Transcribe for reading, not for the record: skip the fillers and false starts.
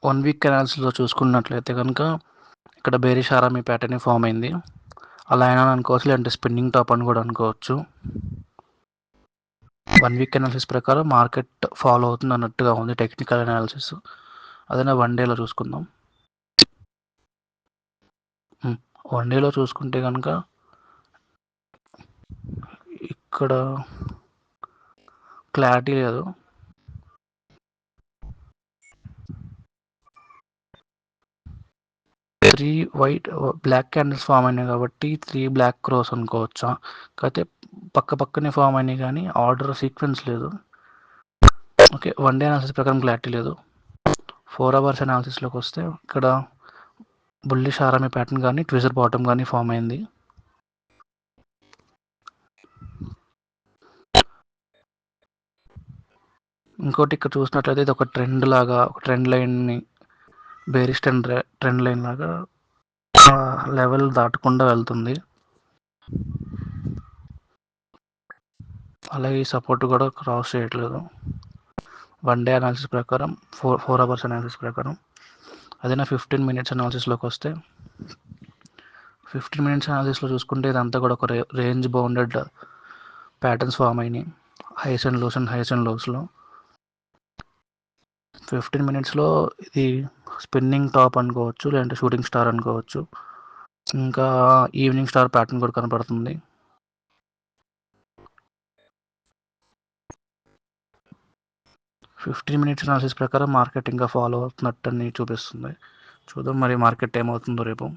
1 week అనాలిసిస్‌లో చూసుకున్నట్లయితే గనుక ఇక్కడ బేరిష్ ఆర్ఎంఏ ప్యాటర్న్ ఫామ్ అయింది. అలా అయినా అనుకోవచ్చు, లేదంటే స్పిన్నింగ్ టాప్ అని కూడా అనుకోవచ్చు. 1 వీక్ అనాలిసిస్ ప్రకారం మార్కెట్ ఫాలో అవుతుంది అన్నట్టుగా ఉంది టెక్నికల్ అనాలిసిస్. అదైనా 1 డేలో చూసుకుందాం. 1 డేలో చూసుకుంటే కనుక ఇక్కడ క్లారిటీ లేదు. త్రీ బ్లాక్ క్యాండిల్స్ ఫామ్ అయినాయి కాబట్టి 3 బ్లాక్ క్రోస్ అనుకోవచ్చా? కాకపోతే పక్కనే ఫామ్ అయినాయి కానీ ఆర్డర్ సీక్వెన్స్ లేదు. ఓకే, 1 డే అనాలిసిస్ ప్రకారం క్లారిటీ లేదు. 4 అవర్స్ అనాలిసిస్లోకి వస్తే ఇక్కడ బుల్లిష్ ఆర్ఎంఏ ప్యాటర్న్ కానీ ట్విజర్ బాటమ్ కానీ ఫామ్ అయింది. ఇంకోటి ఇక్కడ చూసినట్లయితే ఇది ఒక ట్రెండ్ లాగా, ఒక ట్రెండ్ లైన్ని బేరిష్ ట్రెండ్ లైన్ లాగా లెవెల్ దాటకుండా వెళ్తుంది. అలాగే ఈ సపోర్ట్ కూడా క్రాస్ చేయట్లేదు 1 డే అనాలిసిస్ ప్రకారం, 4 అవర్స్ అనాలిసిస్ ప్రకారం. అదేనా 15 మినిట్స్ అనాలిసిస్లోకి వస్తే 15 మినిట్స్ అనాలిసిస్లో చూసుకుంటే ఇదంతా కూడా ఒక రేంజ్ బౌండెడ్ ప్యాటర్న్స్ ఫామ్ అయినాయి హైస్ అండ్ లోస్లో. 15 మినిట్స్లో ఇది స్పిన్నింగ్ టాప్ అనుకోవచ్చు, లేదంటే షూటింగ్ స్టార్ అనుకోవచ్చు. ఇంకా ఈవినింగ్ స్టార్ ప్యాటర్న్ కూడా కనపడుతుంది. ఫిఫ్టీన్ మినిట్స్ అనాలిసిస్ ప్రకారం మార్కెట్ ఇంకా ఫాలో అవుతున్నట్టు చూపిస్తుంది. చూద్దాం మరి మార్కెట్ ఏమవుతుందో రేపు.